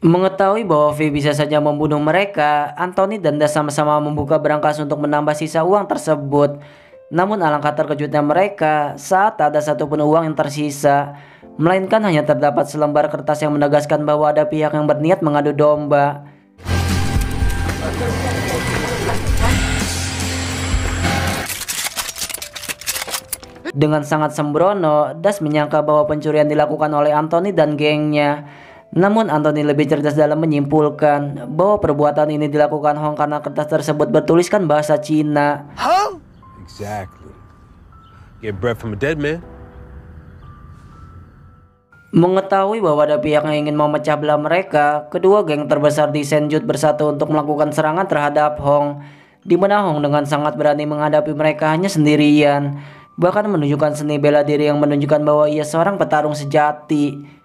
Mengetahui bahwa V bisa saja membunuh mereka, Anthony dan Das sama-sama membuka berangkas untuk menambah sisa uang tersebut. Namun alangkah terkejutnya mereka saat tak ada satupun uang yang tersisa, melainkan hanya terdapat selembar kertas yang menegaskan bahwa ada pihak yang berniat mengadu domba. Dengan sangat sembrono, Das menyangka bahwa pencurian dilakukan oleh Anthony dan gengnya. Namun Anthony lebih cerdas dalam menyimpulkan bahwa perbuatan ini dilakukan Hong karena kertas tersebut bertuliskan bahasa Cina. Huh? Exactly. Get bread from a dead man. Mengetahui bahwa ada pihak yang ingin memecah belah mereka, kedua geng terbesar di Senjut bersatu untuk melakukan serangan terhadap Hong, di mana Hong dengan sangat berani menghadapi mereka hanya sendirian, bahkan menunjukkan seni bela diri yang menunjukkan bahwa ia seorang petarung sejati.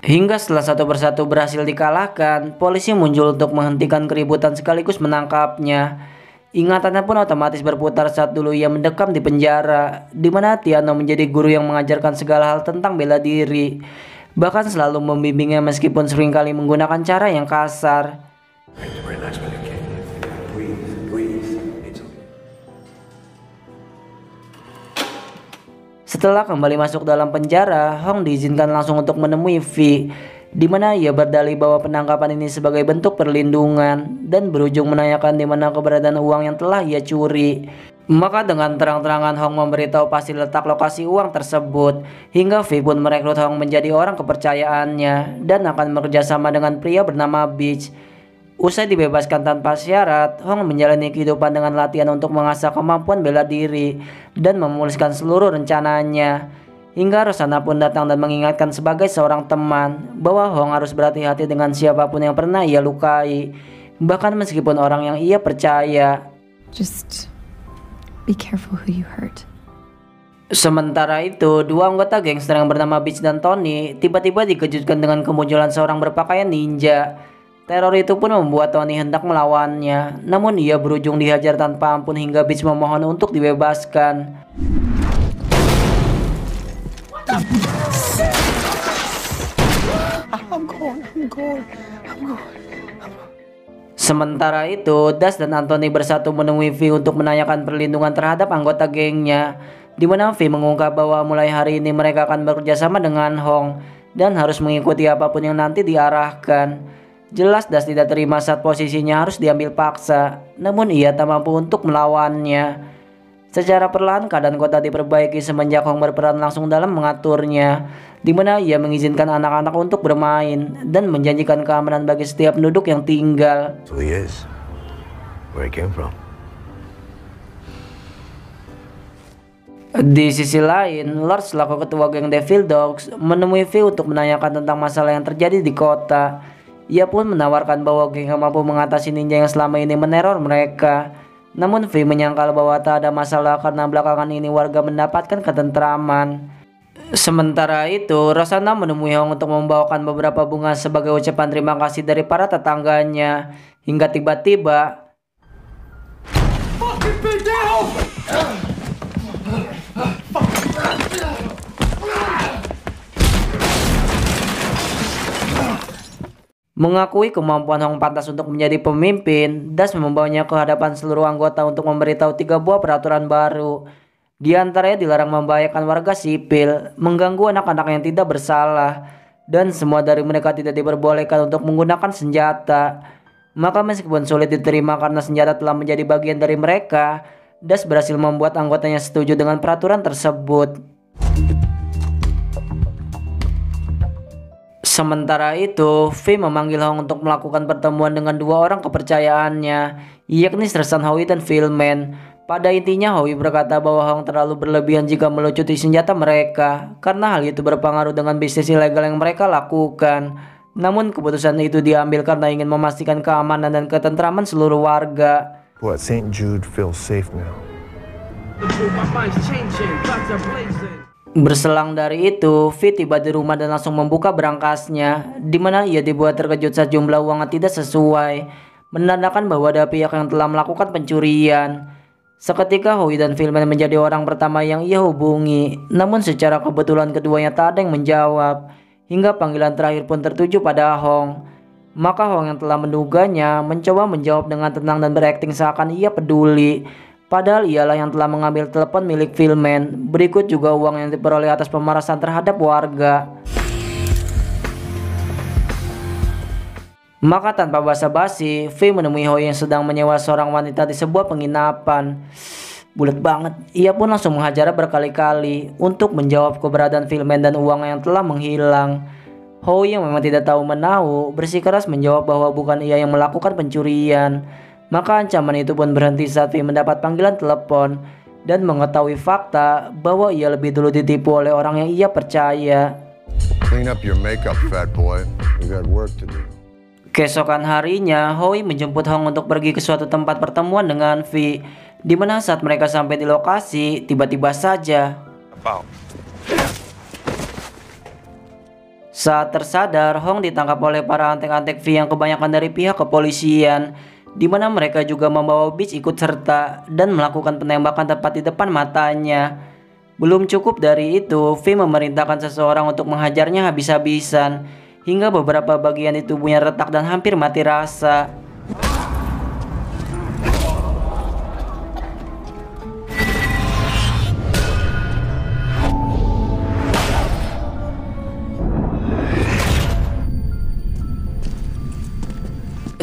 Hingga setelah satu persatu berhasil dikalahkan, polisi muncul untuk menghentikan keributan sekaligus menangkapnya. Ingatannya pun otomatis berputar saat dulu ia mendekam di penjara, di mana Tiano menjadi guru yang mengajarkan segala hal tentang bela diri, bahkan selalu membimbingnya meskipun seringkali menggunakan cara yang kasar. Setelah kembali masuk dalam penjara, Hong diizinkan langsung untuk menemui V, di mana ia berdalih bahwa penangkapan ini sebagai bentuk perlindungan dan berujung menanyakan di mana keberadaan uang yang telah ia curi. Maka dengan terang-terangan Hong memberitahu pasti letak lokasi uang tersebut, hingga V pun merekrut Hong menjadi orang kepercayaannya dan akan bekerjasama dengan pria bernama Beach. Usai dibebaskan tanpa syarat, Hong menjalani kehidupan dengan latihan untuk mengasah kemampuan bela diri dan memuluskan seluruh rencananya. Hingga Rosanna pun datang dan mengingatkan sebagai seorang teman bahwa Hong harus berhati-hati dengan siapapun yang pernah ia lukai, bahkan meskipun orang yang ia percaya. Just be careful who you hurt. Sementara itu, dua anggota gangster yang bernama Beach dan Tony tiba-tiba dikejutkan dengan kemunculan seorang berpakaian ninja. Teror itu pun membuat Tony hendak melawannya, namun ia berujung dihajar tanpa ampun hingga Beach memohon untuk dibebaskan. Sementara itu, Das dan Anthony bersatu menemui V untuk menanyakan perlindungan terhadap anggota gengnya, di mana V mengungkap bahwa mulai hari ini mereka akan bekerja sama dengan Hong dan harus mengikuti apapun yang nanti diarahkan. Jelas Das tidak terima saat posisinya harus diambil paksa, namun ia tak mampu untuk melawannya. Secara perlahan keadaan kota diperbaiki semenjak Hong berperan langsung dalam mengaturnya, di mana ia mengizinkan anak-anak untuk bermain dan menjanjikan keamanan bagi setiap penduduk yang tinggal. Who he is, where he came from. Di sisi lain, Lord selaku ketua geng Devil Dogs menemui V untuk menanyakan tentang masalah yang terjadi di kota. Ia pun menawarkan bahwa geng mampu mengatasi ninja yang selama ini meneror mereka. Namun V menyangkal bahwa tak ada masalah karena belakangan ini warga mendapatkan ketentraman. Sementara itu, Rosanna menemui Hong untuk membawakan beberapa bunga sebagai ucapan terima kasih dari para tetangganya. Hingga tiba-tiba mengakui kemampuan Hong pantas untuk menjadi pemimpin, Das membawanya ke hadapan seluruh anggota untuk memberitahu 3 buah peraturan baru. Di antaranya dilarang membahayakan warga sipil, mengganggu anak-anak yang tidak bersalah, dan semua dari mereka tidak diperbolehkan untuk menggunakan senjata. Maka meskipun sulit diterima karena senjata telah menjadi bagian dari mereka, Das berhasil membuat anggotanya setuju dengan peraturan tersebut. Sementara itu, V memanggil Hong untuk melakukan pertemuan dengan 2 orang kepercayaannya, yakni Sersan Howie dan Philman. Pada intinya, Howie berkata bahwa Hong terlalu berlebihan jika melucuti senjata mereka, karena hal itu berpengaruh dengan bisnis ilegal yang mereka lakukan. Namun keputusan itu diambil karena ingin memastikan keamanan dan ketentraman seluruh warga. What, St. Jude feels safe now? Berselang dari itu, V tiba di rumah dan langsung membuka berangkasnya, di mana ia dibuat terkejut saat jumlah uang yang tidak sesuai, menandakan bahwa ada pihak yang telah melakukan pencurian. Seketika Howie dan Philman menjadi orang pertama yang ia hubungi, namun secara kebetulan keduanya tak ada yang menjawab, hingga panggilan terakhir pun tertuju pada Hong. Maka Hong yang telah menduganya mencoba menjawab dengan tenang dan berakting seakan ia peduli. Padahal ialah yang telah mengambil telepon milik Philman. Berikut juga uang yang diperoleh atas pemerasan terhadap warga. Maka tanpa basa-basi, V menemui Howie yang sedang menyewa seorang wanita di sebuah penginapan. Bulat banget, ia pun langsung menghajarnya berkali-kali untuk menjawab keberadaan Philman dan uang yang telah menghilang. Howie yang memang tidak tahu menahu bersikeras menjawab bahwa bukan ia yang melakukan pencurian. Maka ancaman itu pun berhenti saat V mendapat panggilan telepon dan mengetahui fakta bahwa ia lebih dulu ditipu oleh orang yang ia percaya. Clean up your makeup, fat boy. We got work to do. Keesokan harinya, Howie menjemput Hong untuk pergi ke suatu tempat pertemuan dengan V, di mana saat mereka sampai di lokasi, tiba-tiba saja saat tersadar, Hong ditangkap oleh para antek-antek V yang kebanyakan dari pihak kepolisian, di mana mereka juga membawa Beach ikut serta dan melakukan penembakan tepat di depan matanya. Belum cukup dari itu, V memerintahkan seseorang untuk menghajarnya habis-habisan, hingga beberapa bagian di tubuhnya retak dan hampir mati rasa.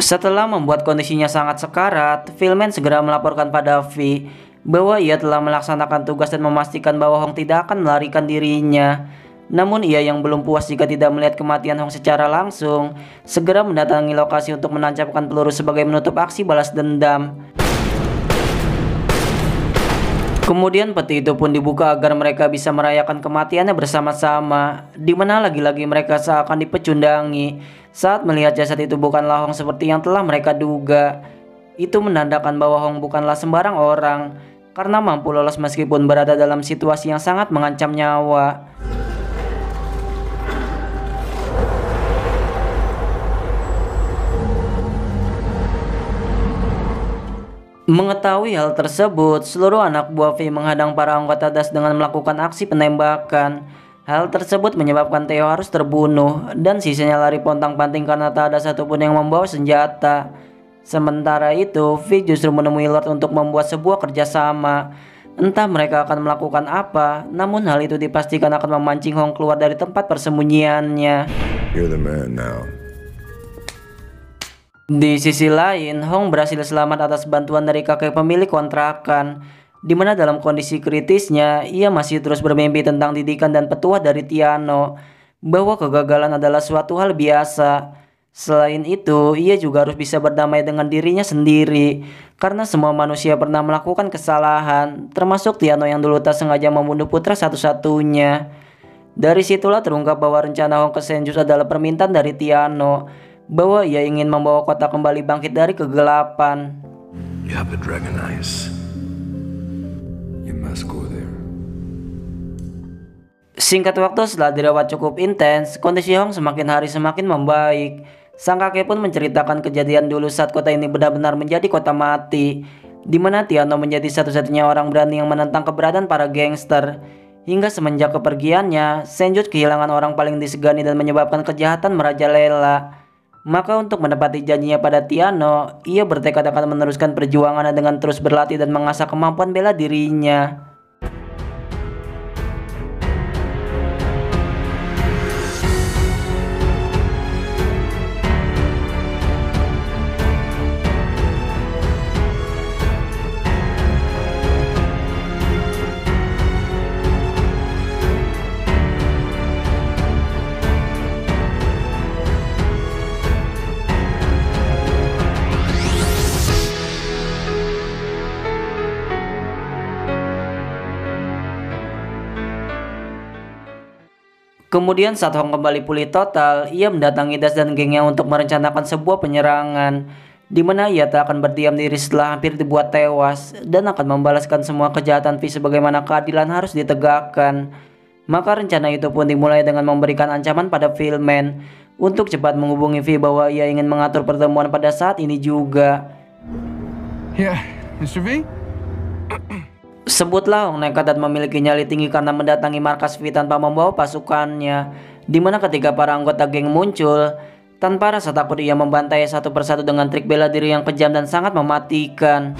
Setelah membuat kondisinya sangat sekarat, Philman segera melaporkan pada V bahwa ia telah melaksanakan tugas dan memastikan bahwa Hong tidak akan melarikan dirinya. Namun ia yang belum puas jika tidak melihat kematian Hong secara langsung, segera mendatangi lokasi untuk menancapkan peluru sebagai menutup aksi balas dendam. Kemudian peti itu pun dibuka agar mereka bisa merayakan kematiannya bersama-sama, di mana lagi-lagi mereka seakan dipecundangi saat melihat jasad itu bukanlah Hong seperti yang telah mereka duga. Itu menandakan bahwa Hong bukanlah sembarang orang, karena mampu lolos meskipun berada dalam situasi yang sangat mengancam nyawa. Mengetahui hal tersebut, seluruh anak buah V menghadang para anggota DAS dengan melakukan aksi penembakan. Hal tersebut menyebabkan Theo harus terbunuh dan sisanya lari pontang-panting karena tak ada satupun yang membawa senjata. Sementara itu, V justru menemui Lord untuk membuat sebuah kerjasama. Entah mereka akan melakukan apa, namun hal itu dipastikan akan memancing Hong keluar dari tempat persembunyiannya. You're the man now. Di sisi lain, Hong berhasil selamat atas bantuan dari kakek pemilik kontrakan, di mana dalam kondisi kritisnya, ia masih terus bermimpi tentang didikan dan petuah dari Tiano, bahwa kegagalan adalah suatu hal biasa. Selain itu, ia juga harus bisa berdamai dengan dirinya sendiri, karena semua manusia pernah melakukan kesalahan, termasuk Tiano yang dulu tak sengaja membunuh putra satu-satunya. Dari situlah terungkap bahwa rencana Hong ke Senjus adalah permintaan dari Tiano, bahwa ia ingin membawa kota kembali bangkit dari kegelapan. You have the dragon eyes. You must go there. Singkat waktu setelah dirawat cukup intens, kondisi Hong semakin hari semakin membaik. Sang kakek pun menceritakan kejadian dulu saat kota ini benar-benar menjadi kota mati, di mana Tiano menjadi satu-satunya orang berani yang menentang keberadaan para gangster. Hingga semenjak kepergiannya, Senjut kehilangan orang paling disegani dan menyebabkan kejahatan merajalela. Maka untuk menepati janjinya pada Tiano, ia bertekad akan meneruskan perjuangannya dengan terus berlatih dan mengasah kemampuan bela dirinya. Kemudian saat Hong kembali pulih total, ia mendatangi Das dan gengnya untuk merencanakan sebuah penyerangan, di mana ia tak akan berdiam diri setelah hampir dibuat tewas dan akan membalaskan semua kejahatan V sebagaimana keadilan harus ditegakkan. Maka rencana itu pun dimulai dengan memberikan ancaman pada Philman untuk cepat menghubungi V bahwa ia ingin mengatur pertemuan pada saat ini juga. Yeah, Mr. V? Sebutlah Hong nekat dan memiliki nyali tinggi karena mendatangi markas V tanpa membawa pasukannya, di mana ketika para anggota geng muncul, tanpa rasa takut ia membantai satu persatu dengan trik bela diri yang kejam dan sangat mematikan.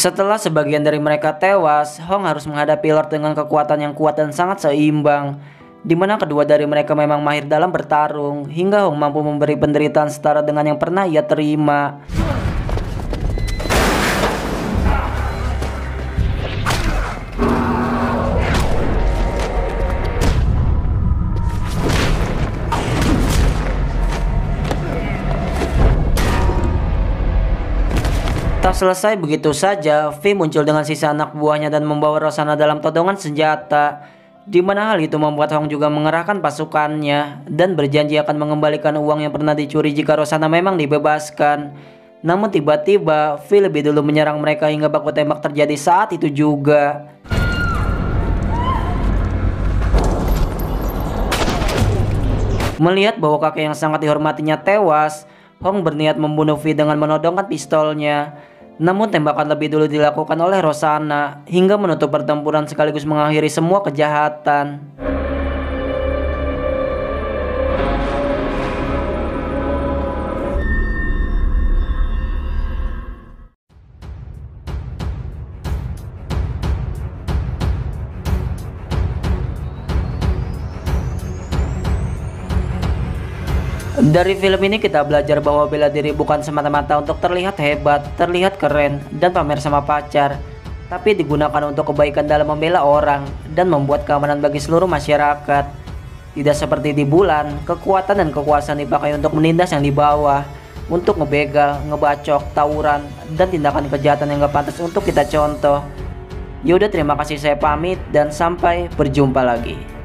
Setelah sebagian dari mereka tewas, Hong harus menghadapi Lord dengan kekuatan yang kuat dan sangat seimbang, di mana kedua dari mereka memang mahir dalam bertarung, hingga Hong mampu memberi penderitaan setara dengan yang pernah ia terima. Tak selesai begitu saja, V muncul dengan sisa anak buahnya dan membawa Rosanna dalam todongan senjata, di mana hal itu membuat Hong juga mengerahkan pasukannya dan berjanji akan mengembalikan uang yang pernah dicuri jika Rosanna memang dibebaskan. Namun tiba-tiba V lebih dulu menyerang mereka hingga baku tembak terjadi saat itu juga. Melihat bahwa kakek yang sangat dihormatinya tewas, Hong berniat membunuh V dengan menodongkan pistolnya. Namun tembakan lebih dulu dilakukan oleh Rosanna hingga menutup pertempuran sekaligus mengakhiri semua kejahatan. Dari film ini kita belajar bahwa bela diri bukan semata-mata untuk terlihat hebat, terlihat keren, dan pamer sama pacar, tapi digunakan untuk kebaikan dalam membela orang dan membuat keamanan bagi seluruh masyarakat. Tidak seperti di Bulan, kekuatan dan kekuasaan dipakai untuk menindas yang di bawah, untuk ngebegal, ngebacok, tawuran, dan tindakan kejahatan yang gak pantas untuk kita contoh. Yaudah, terima kasih, saya pamit dan sampai berjumpa lagi.